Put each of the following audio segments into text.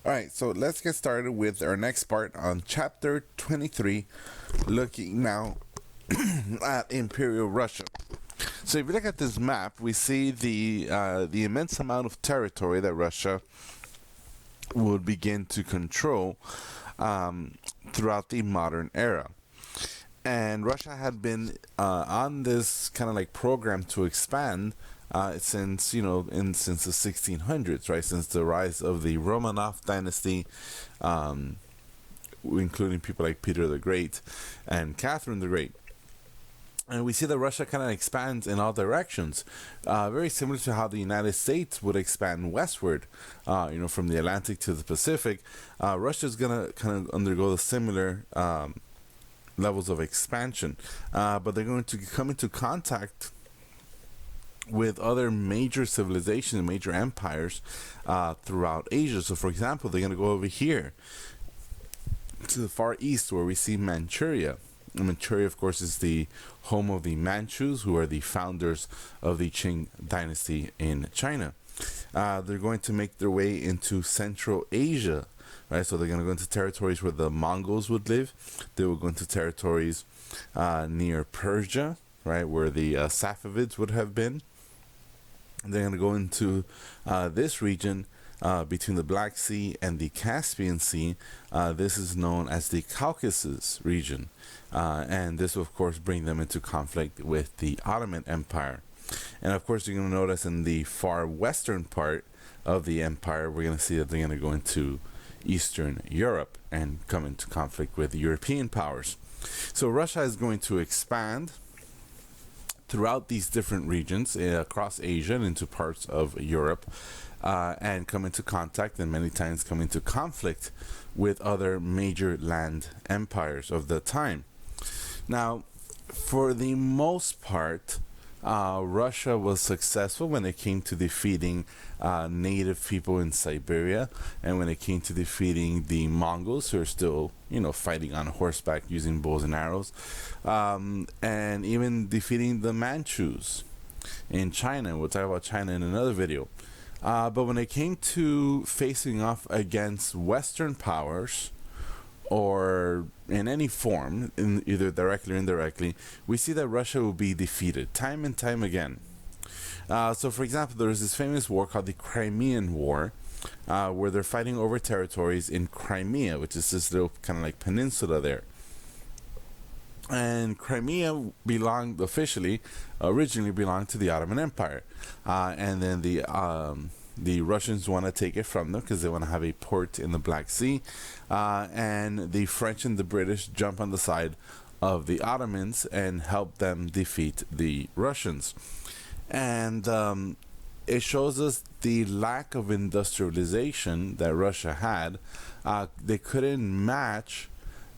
Alright, so let's get started with our next part on chapter 23, looking now at Imperial Russia. So if you look at this map, we see the immense amount of territory that Russia would begin to control throughout the modern era. And Russia had been on this kind of like program to expand since since the 1600s, right? Since the rise of the Romanov dynasty, including people like Peter the Great and Catherine the Great. And we see that Russia kind of expands in all directions, very similar to how the United States would expand westward, from the Atlantic to the Pacific. Russia is going to kind of undergo the similar levels of expansion, but they're going to come into contact with other major civilizations, major empires throughout Asia. So, for example, they're going to go over here to the Far East, where we see Manchuria. Manchuria, of course, is the home of the Manchus, who are the founders of the Qing dynasty in China. They're going to make their way into Central Asia, right? So they're going to go into territories where the Mongols would live. They will go into territories near Persia, right, where the Safavids would have been. They're going to go into this region between the Black Sea and the Caspian Sea. This is known as the Caucasus region. And this will, of course, bring them into conflict with the Ottoman Empire. And, of course, you're going to notice in the far western part of the empire, we're going to see that they're going to go into Eastern Europe and come into conflict with European powers. So Russia is going to expand throughout these different regions across Asia and into parts of Europe, and come into contact and many times come into conflict with other major land empires of the time. Now, for the most part, Russia was successful when it came to defeating native people in Siberia, and when it came to defeating the Mongols, who are still, fighting on horseback using bows and arrows, and even defeating the Manchus in China. We'll talk about China in another video. But when it came to facing off against Western powers, or in any form, either directly or indirectly, we see that Russia will be defeated time and time again. So, for example, there was this famous war called the Crimean War, where they're fighting over territories in Crimea, which is this little kind of like peninsula there. And Crimea originally belonged to the Ottoman Empire, and then the Russians want to take it from them because they want to have a port in the Black Sea, and the French and the British jump on the side of the Ottomans and help them defeat the Russians. And it shows us the lack of industrialization that Russia had. They couldn't match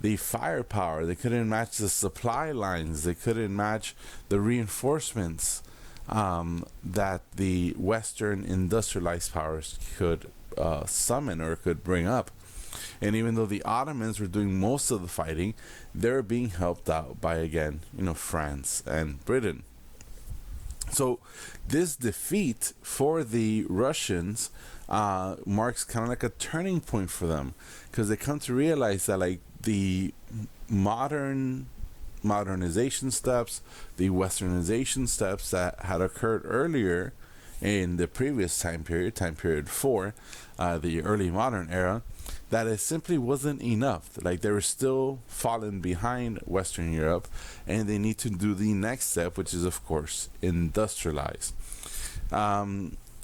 the firepower, they couldn't match the supply lines, they couldn't match the reinforcements that the Western industrialized powers could summon or could bring up. And even though the Ottomans were doing most of the fighting, they were being helped out by, again, France and Britain. So this defeat for the Russians marks kind of like a turning point for them, because they come to realize that like the modernization steps, the westernization steps that had occurred earlier in the previous time period 4, the early modern era, that it simply wasn't enough. Like they were still falling behind Western Europe, and they need to do the next step, which is, of course, industrialize.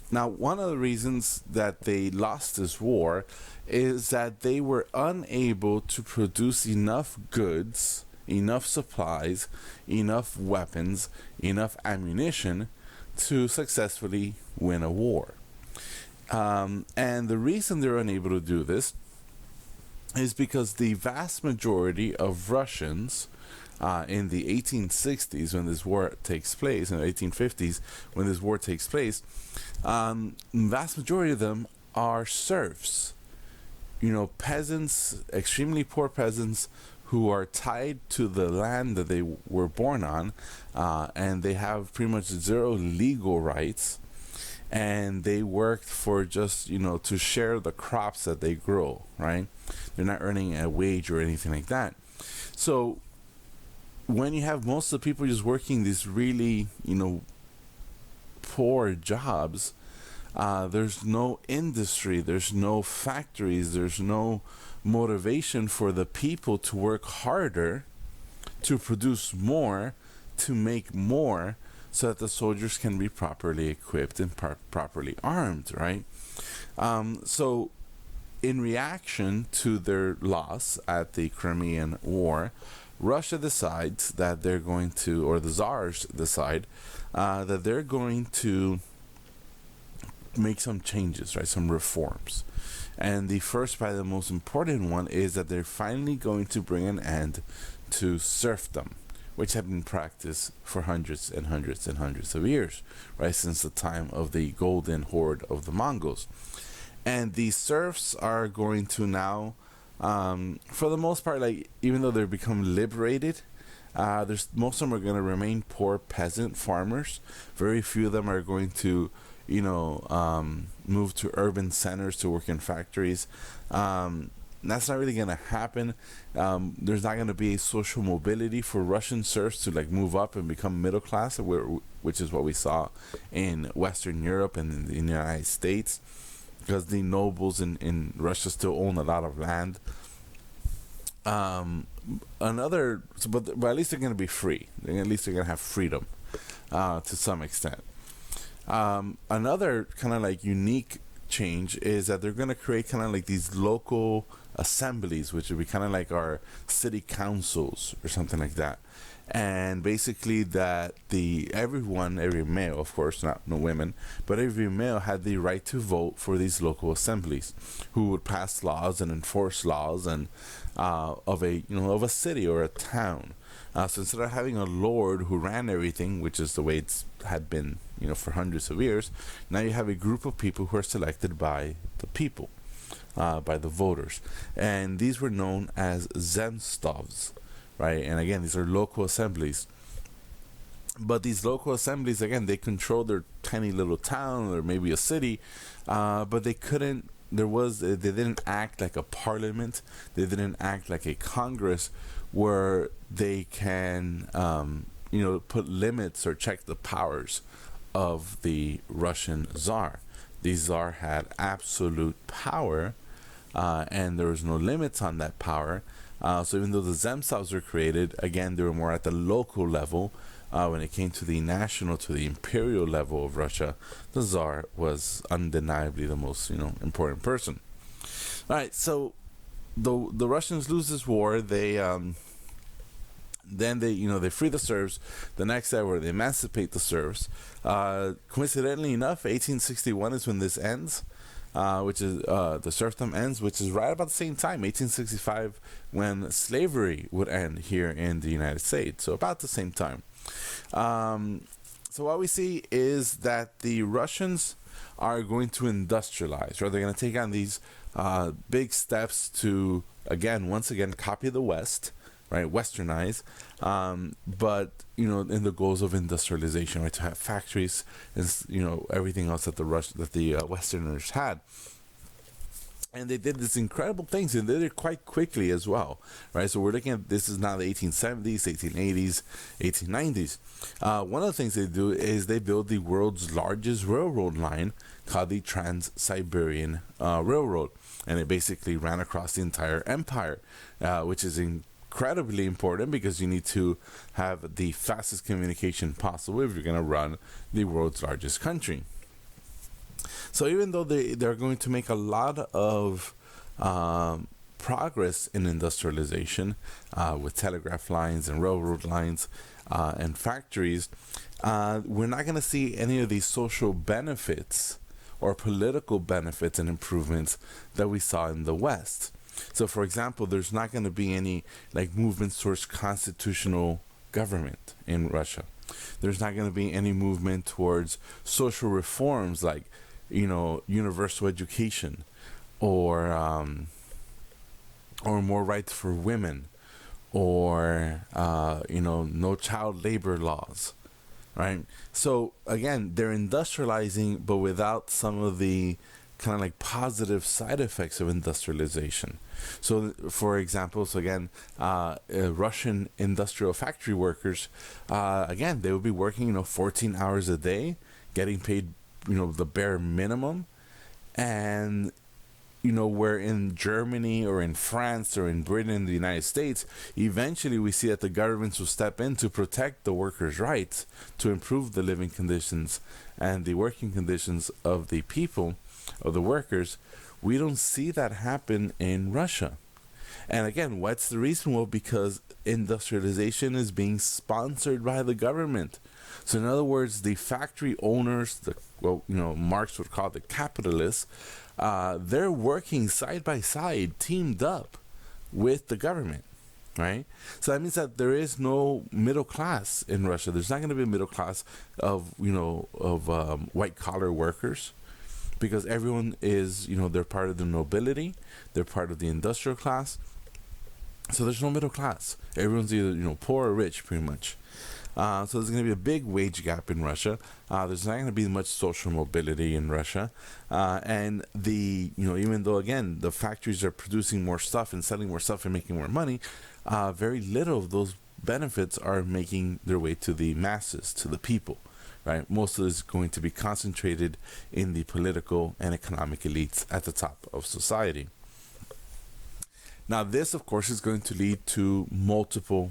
Now, one of the reasons that they lost this war is that they were unable to produce enough goods, enough supplies, enough weapons, enough ammunition to successfully win a war. And the reason they're unable to do this is because the vast majority of Russians in the 1860s, when this war takes place, in the 1850s, when this war takes place, vast majority of them are serfs. Peasants, extremely poor peasants who are tied to the land that they were born on, and they have pretty much zero legal rights. and they worked for just, to share the crops that they grow, right? They're not earning a wage or anything like that. So when you have most of the people just working these really, poor jobs, there's no industry, there's no factories, there's no motivation for the people to work harder, to produce more, to make more, so that the soldiers can be properly equipped and properly armed, right? So, in reaction to their loss at the Crimean War, Russia decides that they're going to, or the Tsars decide, that they're going to make some changes, right? Some reforms. And the first, probably the most important one, is that they're finally going to bring an end to serfdom, which had been practiced for hundreds and hundreds and hundreds of years, right? Since the time of the golden horde of the Mongols. And the serfs are going to now, for the most part, like, even though they've become liberated, there's most of them are going to remain poor peasant farmers. Very few of them are going to, move to urban centers to work in factories. That's not really going to happen. There's not going to be a social mobility for Russian serfs to like move up and become middle class, which is what we saw in Western Europe and in the United States, because the nobles in Russia still own a lot of land. But at least they're going to be free. At least they're going to have freedom to some extent. Another kind of like unique change is that they're going to create kind of like these local assemblies, which would be kind of like our city councils or something like that. And basically that every male, of course, no women, but every male had the right to vote for these local assemblies, who would pass laws and enforce laws and of a city or a town. So instead of having a lord who ran everything, which is the way it's had been, for hundreds of years, now you have a group of people who are selected by the people, by the voters, and these were known as Zemstvos, right? And again, these are local assemblies. But these local assemblies, again, they control their tiny little town or maybe a city, but they couldn't. They didn't act like a parliament. They didn't act like a Congress, where they can, put limits or check the powers of the Russian Tsar. The Tsar had absolute power, and there was no limits on that power. So even though the Zemstvos were created, again, they were more at the local level. When it came to the national, to the imperial level of Russia, the Tsar was undeniably the most, important person. All right, so the Russians lose this war. They then they free the serfs. The next step, where they emancipate the serfs. Coincidentally enough, 1861 is when this ends. Which is the serfdom ends, which is right about the same time, 1865, when slavery would end here in the United States. So about the same time. So what we see is that the Russians are going to industrialize, right? They're going to take on these big steps to, once again, copy the West, right? Westernize, but in the goals of industrialization, right? To have factories and everything else that the Westerners had. And they did these incredible things, and they did it quite quickly as well, right? So we're looking at, this is now the 1870s, 1880s, 1890s. One of the things they do is they build the world's largest railroad line, called the Trans-Siberian Railroad, and it basically ran across the entire empire, which is incredibly important, because you need to have the fastest communication possible if you're going to run the world's largest country. So even though they're going to make a lot of progress in industrialization with telegraph lines and railroad lines and factories, we're not going to see any of these social benefits or political benefits and improvements that we saw in the West. So, for example, there's not going to be any movements towards constitutional government in Russia. There's not going to be any movement towards social reforms like universal education, or more rights for women, or no child labor laws, right? So again, they're industrializing, but without some of the kind of like positive side effects of industrialization. So, for example, Russian industrial factory workers, again, they would be working, 14 hours a day, getting paid, the bare minimum, and where in Germany or in France or in Britain, in the United States, eventually we see that the governments will step in to protect the workers' rights, to improve the living conditions and the working conditions of the people, of the workers. We don't see that happen in Russia. And again, what's the reason? Well, because industrialization is being sponsored by the government. So in other words, the factory owners, Marx would call the capitalists, they're working side by side, teamed up with the government, right? So that means that there is no middle class in Russia. There's not going to be a middle class of white collar workers, because everyone is, they're part of the nobility, they're part of the industrial class. So there's no middle class. Everyone's either poor or rich, pretty much. So there's going to be a big wage gap in Russia. There's not going to be much social mobility in Russia, and even though again the factories are producing more stuff and selling more stuff and making more money, very little of those benefits are making their way to the masses, to the people. Right? Most of it is going to be concentrated in the political and economic elites at the top of society. Now, this, of course, is going to lead to multiple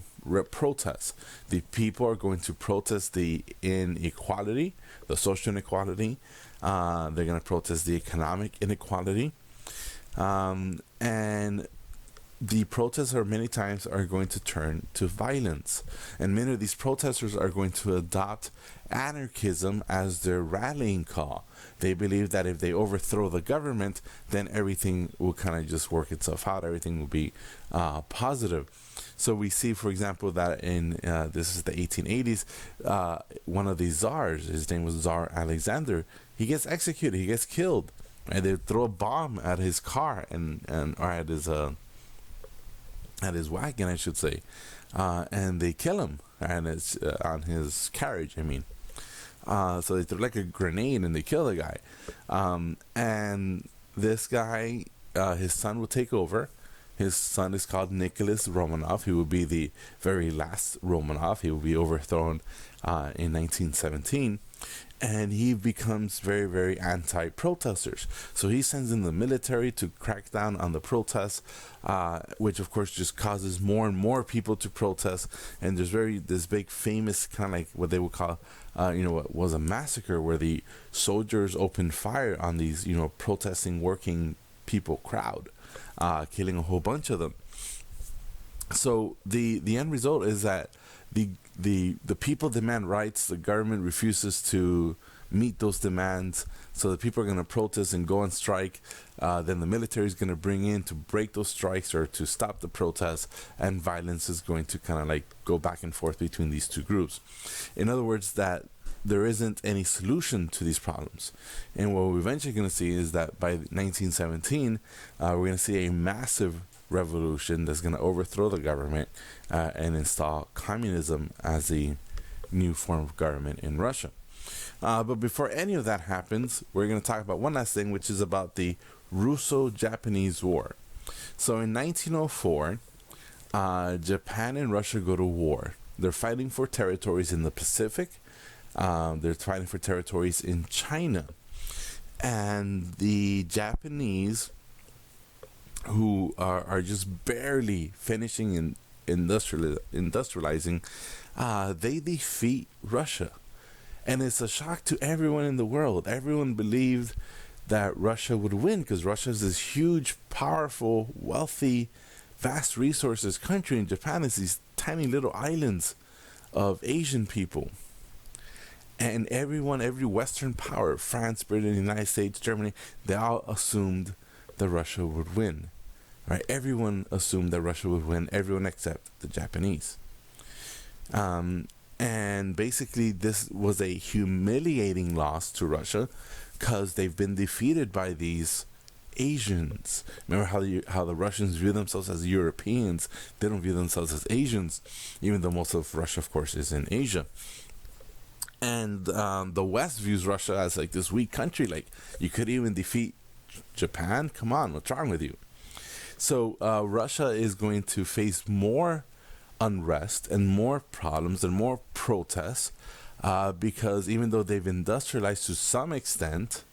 protests. The people are going to protest the inequality, the social inequality. They're going to protest the economic inequality. And the protests many times are going to turn to violence. And many of these protesters are going to adopt anarchism as their rallying call. They believe that if they overthrow the government, then everything will kind of just work itself out. Everything will be positive. So we see, for example, that in this is the 1880s, one of the czars, his name was Tsar Alexander, he gets executed, he gets killed. And they throw a bomb at his car or at his wagon, I should say, and they kill him, and it's on his carriage. So they throw like a grenade and they kill the guy, and this guy, his son will take over. His son is called Nicholas Romanov. He will be the very last Romanov. He will be overthrown in 1917. And he becomes very, very anti-protesters. So he sends in the military to crack down on the protests, which of course just causes more and more people to protest. And there's this big famous kind of like what they would call, what was a massacre, where the soldiers opened fire on these, protesting working people crowd, killing a whole bunch of them. So the end result is that the people demand rights. The government refuses to meet those demands, so the people are going to protest and go on strike. Then the military is going to bring in to break those strikes or to stop the protests, and violence is going to kind of like go back and forth between these two groups. In other words, that there isn't any solution to these problems. And what we're eventually going to see is that by 1917, we're going to see a massive revolution that's going to overthrow the government and install communism as the new form of government in Russia. But before any of that happens, we're going to talk about one last thing, which is about the Russo-Japanese War. So in 1904, Japan and Russia go to war. They're fighting for territories in the Pacific. They're fighting for territories in China. And the Japanese, who are just barely finishing and industrializing, they defeat Russia. And it's a shock to everyone in the world. Everyone believed that Russia would win, because Russia is this huge, powerful, wealthy, vast resources country, and Japan is these tiny little islands of Asian people. And every Western power, France, Britain, the United States, Germany, they all assumed that Russia would win. Right? Everyone assumed that Russia would win, everyone except the Japanese. And basically this was a humiliating loss to Russia, because they've been defeated by these Asians. Remember how the Russians view themselves as Europeans? They don't view themselves as Asians, even though most of Russia, of course, is in Asia. And the West views Russia as like this weak country. Like, you could even defeat Japan? Come on, what's wrong with you? So Russia is going to face more unrest and more problems and more protests because even though they've industrialized to some extent,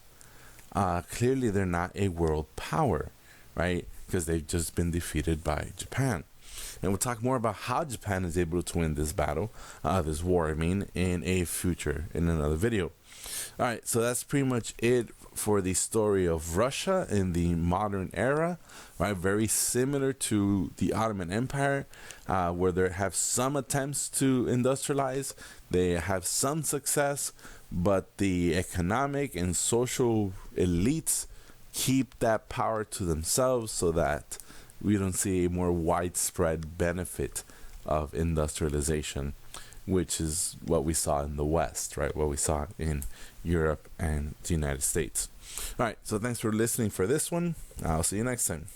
clearly they're not a world power, right? Because they've just been defeated by Japan. And we'll talk more about how Japan is able to win this battle, this war, in another video. All right, so that's pretty much it for the story of Russia in the modern era, right? Very similar to the Ottoman Empire, where they have some attempts to industrialize, they have some success, but the economic and social elites keep that power to themselves so that we don't see a more widespread benefit of industrialization, which is what we saw in the West, right? What we saw in Europe and the United States. All right, so thanks for listening for this one. I'll see you next time.